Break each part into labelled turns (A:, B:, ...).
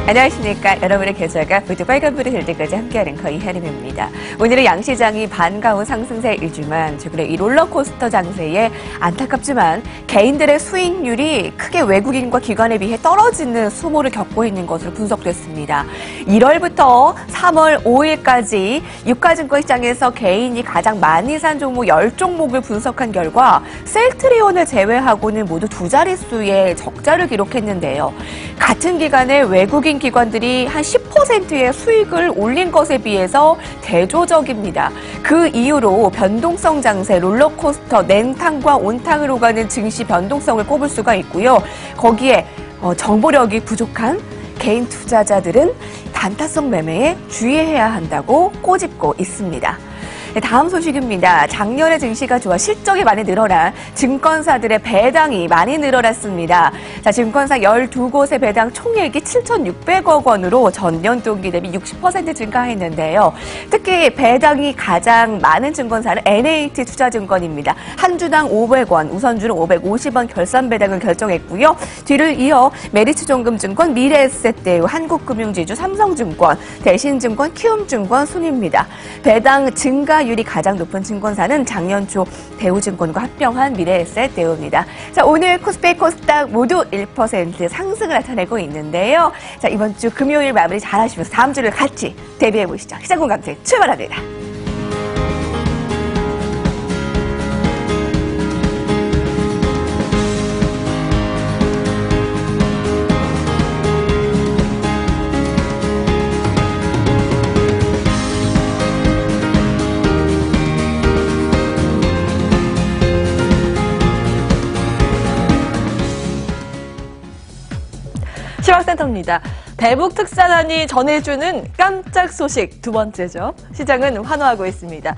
A: 안녕하십니까. 여러분의 계좌가 모두 빨간불이 될 때까지 함께하는 거의 하림입니다. 오늘은 양시장이 반가운 상승세이지만 최근에 이 롤러코스터 장세에 안타깝지만 개인들의 수익률이 크게 외국인과 기관에 비해 떨어지는 수모를 겪고 있는 것으로 분석됐습니다. 1월부터 3월 5일까지 유가증권 시장에서 개인이 가장 많이 산 종목 10종목을 분석한 결과 셀트리온을 제외하고는 모두 두 자릿수의 적자를 기록했는데요. 같은 기간에 외국인 기관들이 한 10%의 수익을 올린 것에 비해서 대조적입니다. 그 이유로 변동성 장세, 롤러코스터, 냉탕과 온탕으로 가는 증시 변동성을 꼽을 수가 있고요. 거기에 정보력이 부족한 개인 투자자들은 단타성 매매에 주의해야 한다고 꼬집고 있습니다. 다음 소식입니다. 작년에 증시가 좋아 실적이 많이 늘어난 증권사들의 배당이 많이 늘어났습니다. 자, 증권사 12곳의 배당 총액이 7,600억 원으로 전년 동기 대비 60% 증가했는데요. 특히 배당이 가장 많은 증권사는 NH 투자증권입니다. 한 주당 500원, 우선주는 550원 결산 배당을 결정했고요. 뒤를 이어 메리츠종금증권, 미래에셋대우, 한국금융지주, 삼성증권, 대신증권, 키움증권 순입니다. 배당 증가 율이 가장 높은 증권사는 작년 초 대우증권과 합병한 미래에셋대우입니다. 자, 오늘 코스피, 코스닥 모두 1% 상승을 나타내고 있는데요. 자, 이번 주 금요일 마무리 잘 하시면서 다음 주를 같이 대비해 보시죠. 시장 공감대 출발합니다.
B: 시황센터입니다. 대북 특사단이 전해주는 깜짝 소식 두 번째죠. 시장은 환호하고 있습니다.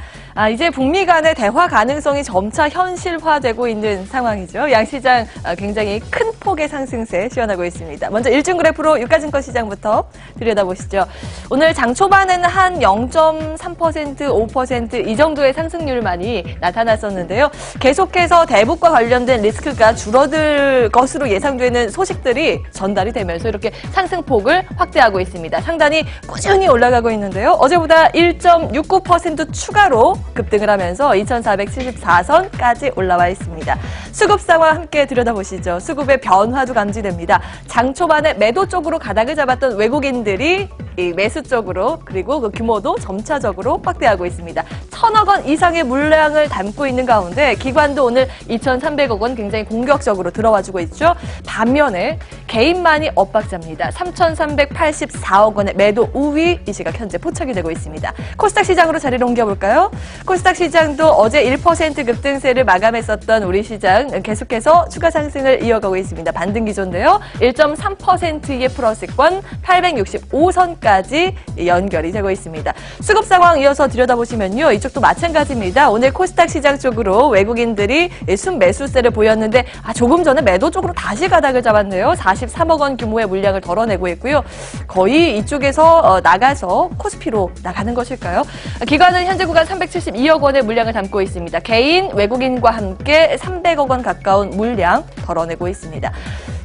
B: 이제 북미 간의 대화 가능성이 점차 현실화되고 있는 상황이죠. 양시장 굉장히 큰 폭의 상승세 시현하고 있습니다. 먼저 일중 그래프로 유가증권 시장부터 들여다보시죠. 오늘 장 초반에는 한 0.3%, 5% 이 정도의 상승률만이 나타났었는데요. 계속해서 대북과 관련된 리스크가 줄어들 것으로 예상되는 소식들이 전달이 되면서 이렇게 상승폭을 확대하고 있습니다. 상단이 꾸준히 올라가고 있는데요. 어제보다 1.69% 추가로 급등을 하면서 2,474선까지 올라와 있습니다. 수급 상황 함께 들여다보시죠. 수급의 변화도 감지됩니다. 장 초반에 매도 쪽으로 가닥을 잡았던 외국인들이 이 매수 쪽으로 그리고 그 규모도 점차적으로 확대하고 있습니다. 1,000억 원 이상의 물량을 담고 있는 가운데 기관도 오늘 2,300억 원 굉장히 공격적으로 들어와주고 있죠. 반면에 개인만이 엇박자입니다. 3,384억 원의 매도 우위 이 시각 현재 포착이 되고 있습니다. 코스닥 시장으로 자리를 옮겨볼까요? 코스닥 시장도 어제 1% 급등세를 마감했었던 우리 시장 계속해서 추가 상승을 이어가고 있습니다. 반등 기조인데요. 1.3%의 플러스권 865선까지 연결이 되고 있습니다. 수급 상황 이어서 들여다보시면요. 이쪽도 마찬가지입니다. 오늘 코스닥 시장 쪽으로 외국인들이 순매수세를 보였는데 조금 전에 매도 쪽으로 다시 가닥을 잡았네요. 43억 원 규모의 물량을 덜어내고 있고요. 거의 이쪽에서 나가서 코스피로 나가는 것일까요? 기관은 현재 구간 372억 원의 물량을 담고 있습니다. 개인, 외국인과 함께 300억 원 가까운 물량 덜어내고 있습니다.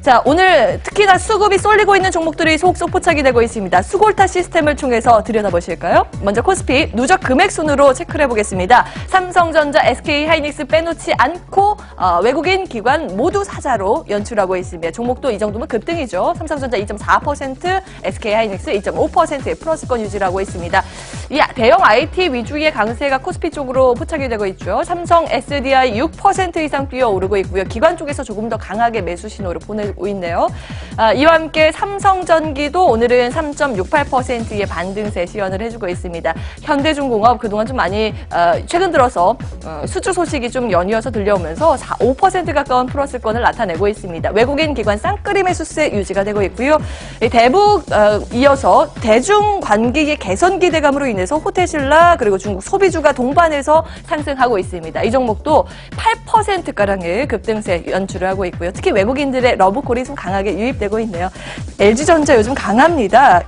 B: 자, 오늘 특히나 수급이 쏠리고 있는 종목들이 속속 포착이 되고 있습니다. 수골타 시스템을 통해서 들여다보실까요? 먼저 코스피 누적 금액 순으로 체크를 해보겠습니다. 삼성전자, SK하이닉스 빼놓지 않고 외국인 기관 모두 사자로 연출하고 있습니다. 종목도 이 정도면 급등이죠. 삼성전자 2.4%, SK하이닉스 2.5%의 플러스권 유지하고 있습니다. 이 대형 IT 위주의 강세가 코스피 쪽으로 포착이 되고 있죠. 삼성 SDI 6% 이상 뛰어오르고 있고요. 기관 쪽에서 조금 더 강하게 매수 신호를 보내고 있네요. 이와 함께 삼성전기도 오늘은 3.68%의 반등세 시연을 해주고 있습니다. 현대중공업 그동안 좀 많이 최근 들어서 수주 소식이 좀 연이어서 들려오면서 5% 가까운 플러스권을 나타내고 있습니다. 외국인 기관 쌍끌이 매수세 유지가 되고 있고요. 대북 이어서 대중관계의 개선 기대감으로 인해서 호텔신라 그리고 중국 소비주가 동반해서 상승하고 있습니다. 이 종목도 8%가량의 급등세 연출을 하고 있고요. 특히 외국인들의 러브콜이 좀 강하게 유입되고 있네요. LG전자 요즘 강합니다.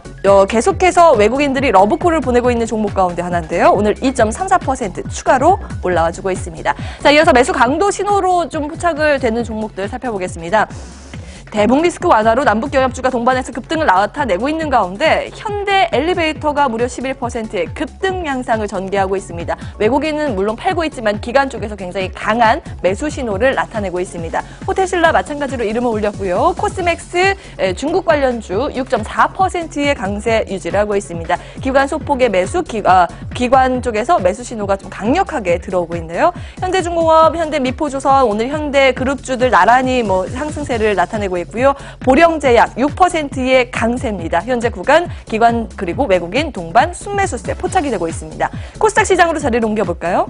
B: 계속해서 외국인들이 러브콜을 보내고 있는 종목 가운데 하나인데요. 오늘 2.34% 추가로 올라와주고 있습니다. 자, 이어서 매수 강도 신호로 좀 포착을 되는 종목들 살펴보겠습니다. 대북 리스크 완화로 남북 경협주가 동반해서 급등을 나타내고 있는 가운데 현대 엘리베이터가 무려 11%의 급등 양상을 전개하고 있습니다. 외국인은 물론 팔고 있지만 기관 쪽에서 굉장히 강한 매수 신호를 나타내고 있습니다. 호텔신라 마찬가지로 이름을 올렸고요. 코스맥스 중국 관련주 6.4%의 강세 유지를 하고 있습니다. 기관 소폭의 매수, 기관 쪽에서 매수 신호가 좀 강력하게 들어오고 있네요. 현대중공업, 현대미포조선, 오늘 현대그룹주들 나란히 상승세를 나타내고 있고요. 보령제약 6%의 강세입니다. 현재 구간 기관 그리고 외국인 동반 순매수세 포착이 되고 있습니다. 코스닥 시장으로 자리를 옮겨볼까요?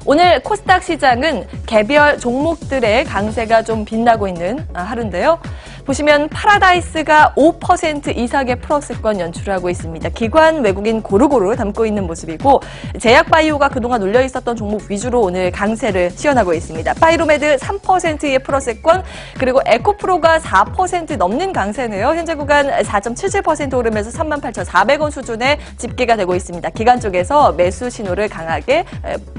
B: 오늘 코스닥 시장은 개별 종목들의 강세가 좀 빛나고 있는 하루인데요. 보시면 파라다이스가 5% 이상의 플러스권 연출을 하고 있습니다. 기관 외국인 고루고루 담고 있는 모습이고 제약바이오가 그동안 눌려 있었던 종목 위주로 오늘 강세를 시연하고 있습니다. 파이로메드 3%의 플러스권 그리고 에코프로가 4% 넘는 강세네요. 현재 구간 4.77% 오르면서 38,400원 수준의 집계가 되고 있습니다. 기관 쪽에서 매수 신호를 강하게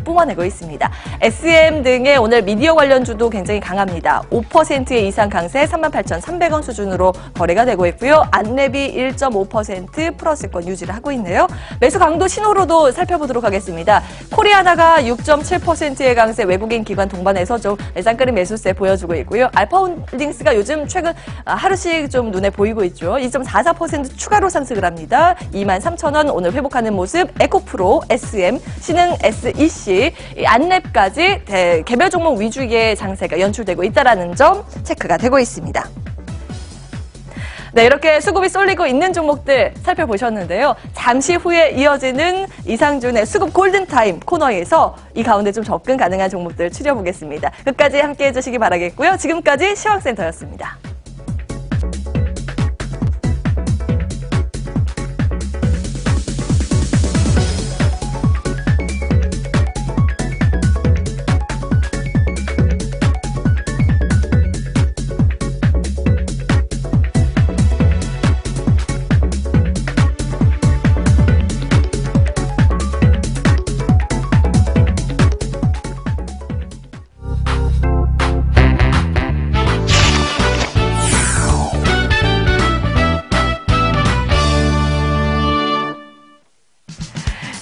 B: 뿜어내고 있습니다. SM 등의 오늘 미디어 관련주도 굉장히 강합니다. 5%의 이상 강세 38,300원 수준으로 거래가 되고 있고요. 안랩이 1.5% 플러스권 유지를 하고 있네요. 매수 강도 신호로도 살펴보도록 하겠습니다. 코리아나가 6.7%의 강세 외국인 기관 동반해서 좀 쌍끌이 매수세 보여주고 있고요. 알파홀딩스가 요즘 최근 하루씩 좀 눈에 보이고 있죠. 2.44% 추가로 상승을 합니다. 23,000원 오늘 회복하는 모습. 에코프로, SM, 신흥 SEC, 안랩까지 개별 종목 위주의 장세가 연출되고 있다는 점 체크가 되고 있습니다. 네, 이렇게 수급이 쏠리고 있는 종목들 살펴보셨는데요. 잠시 후에 이어지는 이상준의 수급 골든타임 코너에서 이 가운데 좀 접근 가능한 종목들 추려보겠습니다. 끝까지 함께해 주시기 바라겠고요. 지금까지 시황센터였습니다.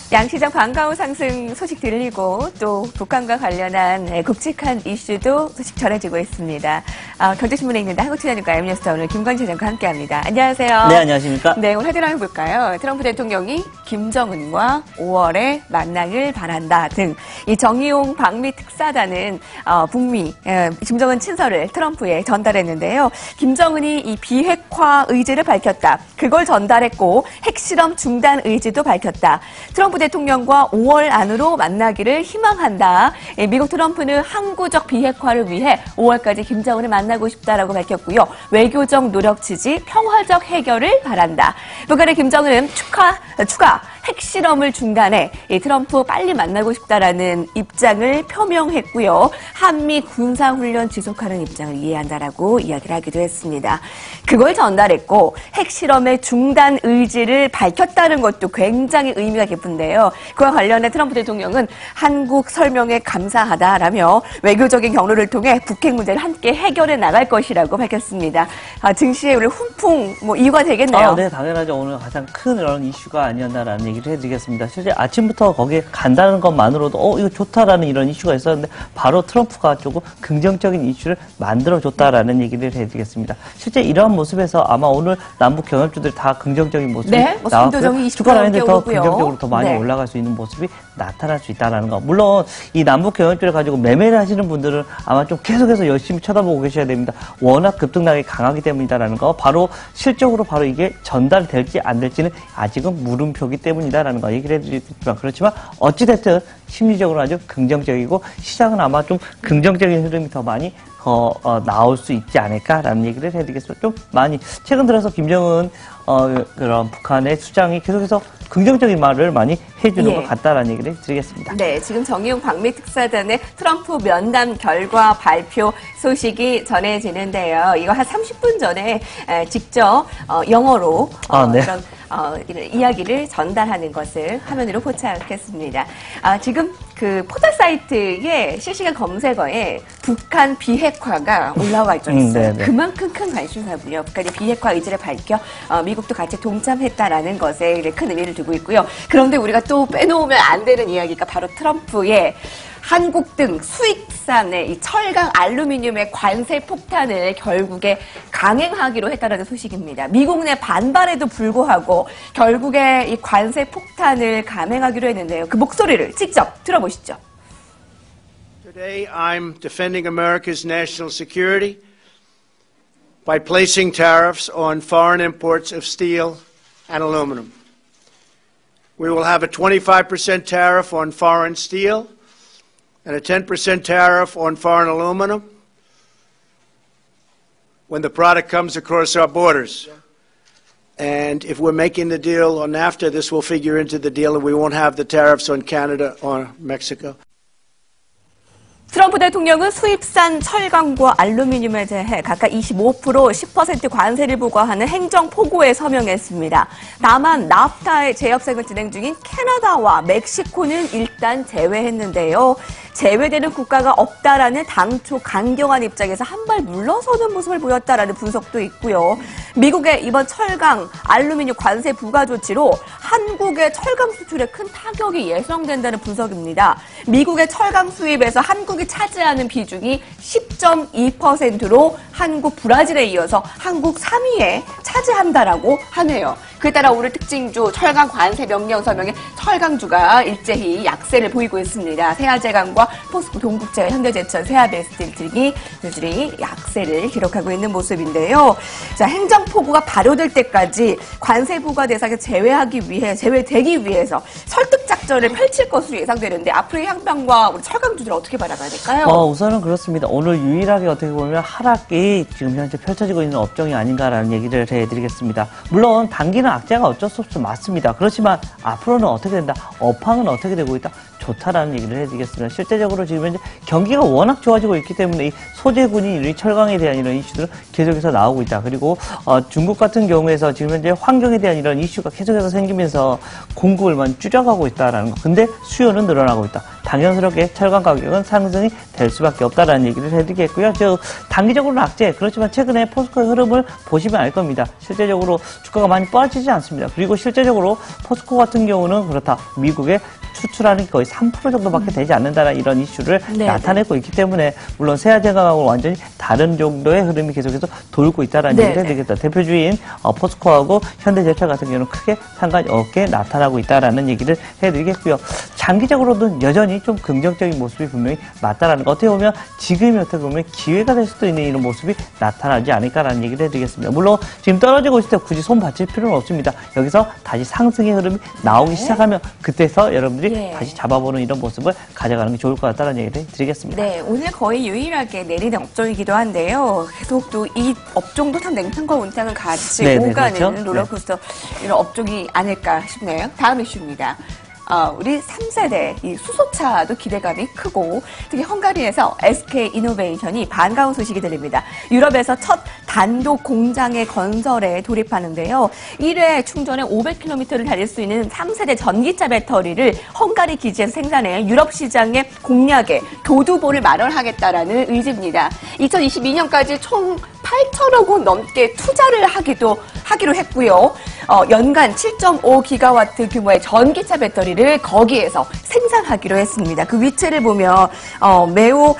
A: 양시장 반가운 상승 소식 들리고 또 북한과 관련한 굵직한 이슈도 소식 전해지고 있습니다. 경제신문에 있는데 한국투자증권 IM뉴스 오늘 김건희 차장과 함께합니다. 안녕하세요.
C: 네, 안녕하십니까.
A: 네, 오늘 헤드라인 해볼까요? 트럼프 대통령이 김정은과 5월에 만나길 바란다 등 이 정의용 방미 특사단은 북미 김정은 친서를 트럼프에 전달했는데요. 김정은이 이 비핵화 의지를 밝혔다. 그걸 전달했고 핵실험 중단 의지도 밝혔다. 트럼프 대통령과 5월 안으로 만나기를 희망한다. 미국 트럼프는 항구적 비핵화를 위해 5월까지 김정은을 만나고 싶다라고 밝혔고요. 외교적 노력 지지, 평화적 해결을 바란다. 북한의 김정은은 추가 핵실험을 중단해 트럼프 빨리 만나고 싶다라는 입장을 표명했고요. 한미 군사훈련 지속하는 입장을 이해한다라고 이야기를 하기도 했습니다. 그걸 전달했고 핵실험의 중단 의지를 밝혔다는 것도 굉장히 의미가 깊은데요. 그와 관련해 트럼프 대통령은 한국 설명에 감사하다라며 외교적인 경로를 통해 북핵 문제를 함께 해결해 나갈 것이라고 밝혔습니다. 증시에 오늘 훈풍 이유가 되겠네요.
C: 네, 당연하죠. 오늘 가장 큰 이런 이슈가 아니었나라는 얘기를 해드리겠습니다. 실제 아침부터 거기에 간다는 것만으로도 이거 좋다라는 이런 이슈가 있었는데 바로 트럼프가 조금 긍정적인 이슈를 만들어줬다라는 얘기를 해드리겠습니다. 실제 이러한 모습에서 아마 오늘 남북 경협주들 다 긍정적인 모습이 나왔고요. 주가 라인들 더 긍정적으로 더 많이 올라갈 수 있는 모습이 나타날 수 있다는 거. 물론 이 남북 경협주를 가지고 매매를 하시는 분들은 아마 좀 계속해서 열심히 쳐다보고 계셔야 됩니다. 워낙 급등락이 강하기 때문이다라는 거. 바로 실적으로 바로 이게 전달될지 안 될지는 아직은 물음표기 때문이다라는 거 얘기를 해드리지만 그렇지만 어찌됐든 심리적으로 아주 긍정적이고 시장은 아마 좀 긍정적인 흐름이 더 많이 나올 수 있지 않을까라는 얘기를 해드리겠습니다. 좀 많이 최근 들어서 김정은 그런 북한의 수장이 계속해서 긍정적인 말을 많이 해주는 것 같다라는 얘기를 드리겠습니다.
A: 네, 지금 정의용 방미 특사단의 트럼프 면담 결과 발표 소식이 전해지는데요. 이거 한 30분 전에 직접 영어로 그런 이런 이야기를 전달하는 것을 화면으로 포착했습니다. 지금 그 포털 사이트에 실시간 검색어에 북한 비핵화가 올라와 있어요. 그만큼 큰 관심사고요. 북한이 비핵화 의지를 밝혀 미국도 같이 동참했다라는 것에 큰 의미를 두고 있고요. 그런데 우리가 또 빼놓으면 안 되는 이야기가 바로 트럼프의 한국 등 수입산의 이 철강, 알루미늄의 관세 폭탄을 결국에 강행하기로 했다는 소식입니다. 미국 내 반발에도 불구하고 결국에 이 관세 폭탄을 감행하기로 했는데요. 그 목소리를 직접 들어보시죠.
D: Today I'm defending America's national security by placing tariffs on foreign imports of steel and aluminum. We will have a 25% tariff on foreign steel and a 10% tariff on foreign aluminum when the product comes across our borders. And if we're making the deal on NAFTA, this will figure into the deal and we won't have the tariffs on Canada or Mexico.
A: 트럼프 대통령은 수입산 철강과 알루미늄에 대해 각각 25%, 10% 관세를 부과하는 행정포고에 서명했습니다. 다만 나프타의 재협상을 진행 중인 캐나다와 멕시코는 일단 제외했는데요. 제외되는 국가가 없다라는 당초 강경한 입장에서 한 발 물러서는 모습을 보였다라는 분석도 있고요. 미국의 이번 철강, 알루미늄 관세 부과 조치로 한국의 철강 수출에 큰 타격이 예상된다는 분석입니다. 미국의 철강 수입에서 한국이 차지하는 비중이 10.2%로 한국, 브라질에 이어서 한국 3위에 차지한다라고 하네요. 그에 따라 오늘 특징주 철강 관세 명령 서명에 철강주가 일제히 약세를 보이고 있습니다. 세아제강과 포스코, 동국제와 현대제철, 세아베스트 등이 여전히 약세를 기록하고 있는 모습인데요. 자, 행정포고가 발효될 때까지 관세 부과 대상에 제외되기 위해서 설득 작전을 펼칠 것으로 예상되는데 앞으로의 향방과 우리 철강주들 어떻게 바라봐야 될까요?
C: 우선은 그렇습니다. 오늘 유일하게 어떻게 보면 하락이 지금 현재 펼쳐지고 있는 업종이 아닌가라는 얘기를 해드리겠습니다. 물론 단기는 악재가 어쩔 수 없어 맞습니다. 그렇지만 앞으로는 어떻게 된다? 업황은 어떻게 되고 있다? 좋다라는 얘기를 해드리겠습니다. 실제적으로 지금 현재 경기가 워낙 좋아지고 있기 때문에 이 소재군인 이 철강에 대한 이런 이슈들은 계속해서 나오고 있다. 그리고 중국 같은 경우에서 지금 현재 환경에 대한 이런 이슈가 계속해서 생기면서 공급을 많이 줄여가고 있다라는 거. 근데 수요는 늘어나고 있다. 당연스럽게 철강 가격은 상승이 될 수밖에 없다라는 얘기를 해드리겠고요. 단기적으로는 악재, 그렇지만 최근에 포스코의 흐름을 보시면 알 겁니다. 실제적으로 주가가 많이 빠지지 않습니다. 그리고 실제적으로 포스코 같은 경우는 그렇다. 미국에 수출하는 게 거의 3% 정도밖에 되지 않는다는 이런 이슈를 나타내고 있기 때문에 물론 세아제강하고 완전히 다른 정도의 흐름이 계속해서 돌고 있다는 얘기를 해드리겠다. 대표주인 포스코하고 현대제철 같은 경우는 크게 상관이 없게 나타나고 있다는 얘기를 해드리겠고요. 장기적으로는 여전히 좀 긍정적인 모습이 분명히 맞다라는 거. 어떻게 보면 지금이 어떻게 보면 기회가 될 수도 있는 이런 모습이 나타나지 않을까라는 얘기를 해드리겠습니다. 물론 지금 떨어지고 있을 때 굳이 손 받칠 필요는 없습니다. 여기서 다시 상승의 흐름이 나오기 시작하면 그때서 여러분들이 다시 잡아보는 이런 모습을 가져가는 게 좋을 것 같다는 얘기를 드리겠습니다.
A: 네, 오늘 거의 유일하게 내리는 업종이기도 한데요. 계속 또 이 업종도 참 냉탕과 온탕을 같이 오가는 그렇죠? 롤러코스터 이런 업종이 아닐까 싶네요. 다음 이슈입니다. 우리 3세대 이 수소차도 기대감이 크고 특히 헝가리에서 SK 이노베이션이 반가운 소식이 들립니다. 유럽에서 첫 단독 공장의 건설에 돌입하는데요. 1회 충전에 500km를 달릴 수 있는 3세대 전기차 배터리를 헝가리 기지에서 생산해 유럽 시장에 공략에 교두보를 마련하겠다라는 의지입니다. 2022년까지 총 8천억 원 넘게 투자를 하기로 했고요. 연간 7.5기가와트 규모의 전기차 배터리를 거기에서 생산하기로 했습니다. 그 위치를 보면 매우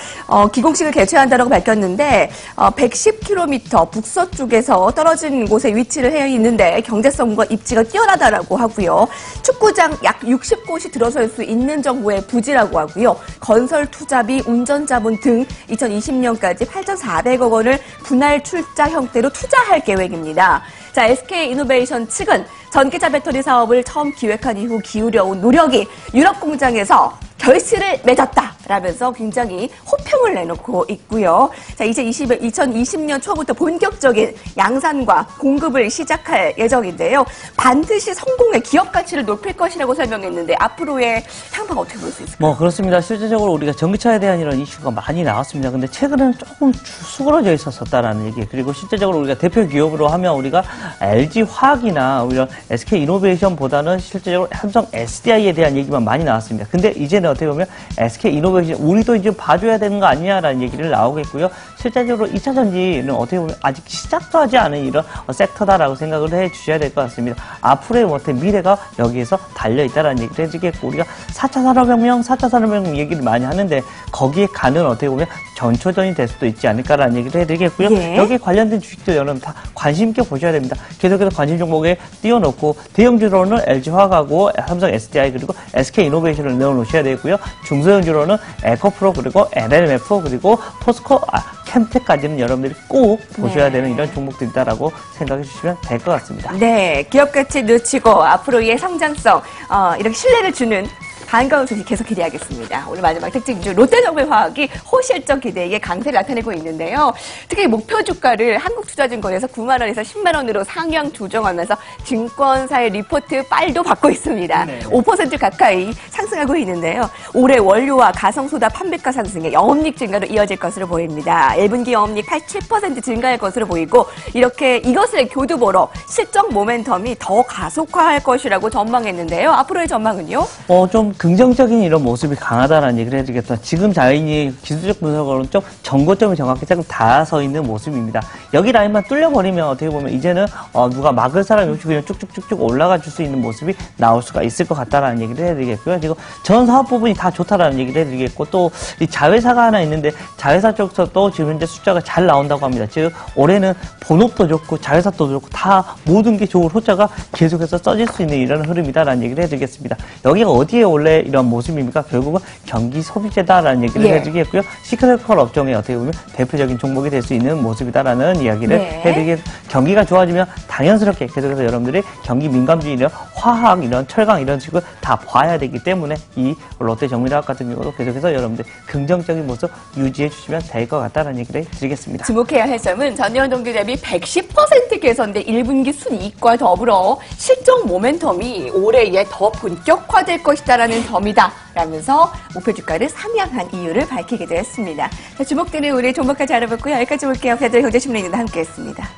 A: 기공식을 개최한다고 밝혔는데 110km 북서쪽에서 떨어진 곳에 위치를 해 있는데 경제성과 입지가 뛰어나다라고 하고요. 축구장 약 60곳이 들어설 수 있는 정도의 부지라고 하고요. 건설 투자비, 운전자분 등 2020년까지 8,400억 원을 분할 출자 형태로 투자할 계획입니다. 자, SK 이노베이션 측은 전기차 배터리 사업을 처음 기획한 이후 기울여온 노력이 유럽 공장에서 결실을 맺었다라면서 굉장히 호평을 내놓고 있고요. 자, 이제 2020년 초부터 본격적인 양산과 공급을 시작할 예정인데요. 반드시 성공의 기업 가치를 높일 것이라고 설명했는데 앞으로의 향방 어떻게 볼 수 있을까요?
C: 그렇습니다. 실제적으로 우리가 전기차에 대한 이런 이슈가 많이 나왔습니다. 근데 최근에는 조금 수그러져 있었다라는 얘기. 그리고 실제적으로 우리가 대표 기업으로 하면 우리가 LG 화학이나 오히려 SK 이노베이션보다는 실제적으로 삼성 SDI에 대한 얘기만 많이 나왔습니다. 근데 이제는 어떻게 보면 SK 이노베이션 우리도 이제 봐줘야 되는 거 아니냐라는 얘기를 나오겠고요. 실제적으로 2차 전지는 어떻게 보면 아직 시작도 하지 않은 이런 섹터다라고 생각을 해 주셔야 될 것 같습니다. 앞으로의 미래가 여기에서 달려있다라는 얘기를 해주겠고, 우리가 4차 산업혁명, 4차 산업혁명 얘기를 많이 하는데 거기에 가는 어떻게 보면 전초전이 될 수도 있지 않을까라는 얘기를 해드리겠고요.
A: 예.
C: 여기에 관련된 주식도 여러분 다 관심 있게 보셔야 됩니다. 계속해서 관심 종목에 띄워놓고 대형주로는 LG화학하고 삼성 SDI 그리고 SK이노베이션을 넣어놓으셔야 되고요. 중소형주로는 에코프로 그리고 LLMF 그리고 포스코 캠텍까지는 여러분들이 꼭 보셔야 되는 이런 종목들이다라고 생각해 주시면 될 것 같습니다.
A: 네, 기업 가치 늦추고 앞으로의 성장성, 이렇게 신뢰를 주는 반가운 소식 계속 기대하겠습니다. 오늘 마지막 특징주 롯데정밀화학이 호실적 기대에 강세를 나타내고 있는데요. 특히 목표 주가를 한국투자증권에서 9만 원에서 10만 원으로 상향 조정하면서 증권사의 리포트 빨도 받고 있습니다.
C: 네.
A: 5% 가까이 상승하고 있는데요. 올해 원료와 가성소다 판매가 상승에 영업이익 증가로 이어질 것으로 보입니다. 1분기 영업이익 87% 증가할 것으로 보이고 이렇게 이것을 교두보로 실적 모멘텀이 더 가속화할 것이라고 전망했는데요. 앞으로의 전망은요?
C: 좀 긍정적인 이런 모습이 강하다라는 얘기를 해드리겠습니다. 지금 자인이 기술적 분석으로는 좀 정고점이 정확히 조금 닿아서 있는 모습입니다. 여기 라인만 뚫려버리면 어떻게 보면 이제는 누가 막을 사람이 없이 그냥 쭉쭉쭉쭉 올라가 줄 수 있는 모습이 나올 수가 있을 것 같다라는 얘기를 해드리겠고요. 지금 전 사업 부분이 다 좋다라는 얘기를 해드리겠고 또 이 자회사가 하나 있는데 자회사 쪽에서 또 지금 현재 숫자가 잘 나온다고 합니다. 즉 올해는 본업도 좋고 자회사도 좋고 다 모든 게 좋은 호자가 계속해서 써질 수 있는 이런 흐름이다라는 얘기를 해드리겠습니다. 여기가 어디에 원래 이런 모습입니까? 결국은 경기 소비재다라는 얘기를 해드리겠고요. 시크릿컬 업종의 어떻게 보면 대표적인 종목이 될 수 있는 모습이다라는 이야기를 해드리겠습니다. 경기가 좋아지면 당연스럽게 계속해서 여러분들이 경기 민감주의나 화학, 이런 철강 이런 식으로 다 봐야 되기 때문에 이 롯데정밀화학 같은 경우도 계속해서 여러분들 긍정적인 모습 유지해 주시면 될 것 같다는 얘기를 드리겠습니다.
A: 주목해야 할 점은 전년 동기 대비 110% 개선된 1분기 순이익과 더불어 실적 모멘텀이 올해에 더 본격화될 것이다라는 점이다 라면서 목표 주가를 상향한 이유를 밝히기도 했습니다. 자, 주목되는 우리 종목까지 알아봤고요. 여기까지 볼게요. 배들 경제신문입니다. 함께했습니다.